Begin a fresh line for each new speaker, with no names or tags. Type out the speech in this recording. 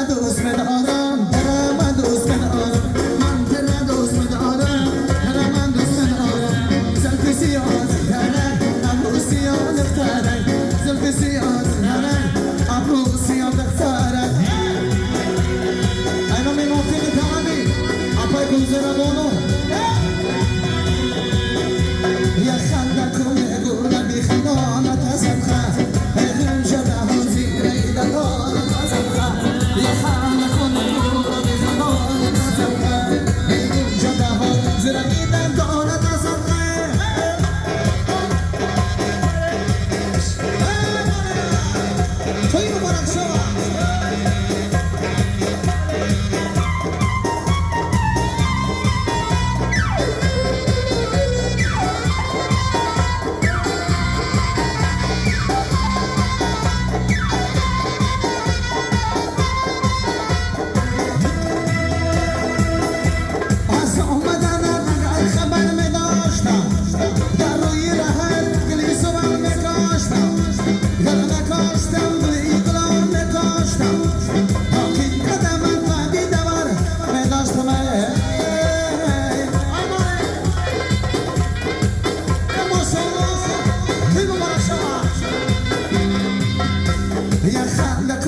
دوست بدارم من دوست بدارم من ترا دوست بدارم من دوست بدارم زلفی سیاه تنه ابرو سیاه دختره زلفی سیاه تنه ابرو سیاه دختره اینا می موفق تمامی اپای گوزر بونو یا خنده کنه گونه بی خیانت ازم خواهد هرم شده هم زیره دلال ازم خواهد یا خنده کنه گونه بی خیانت ازم خواهد هرم شده هم زیره دلال ازم خواهد توی مبارک شما يا خالك